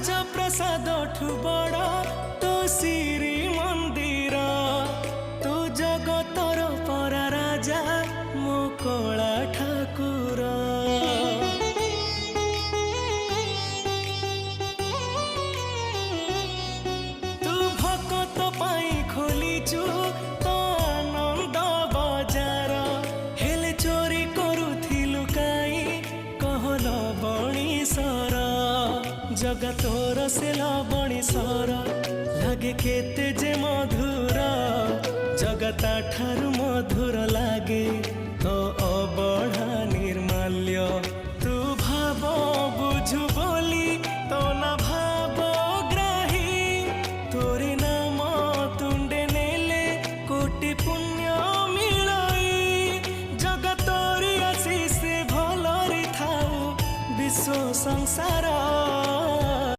राजप्रसाद ठु बड़ तो श्री मंदिर तू जगतर परा राजा मो कला ठाकुर। तू भकत पाई खोलीचु तो आनंद बजार हेले चोरी करुथिलु काई कहल बणीसर जगा तोर से लबणीसर लागे केते जे मधुर जगता ठारु मधुर लागे तो अबढ़ा निर्माल्य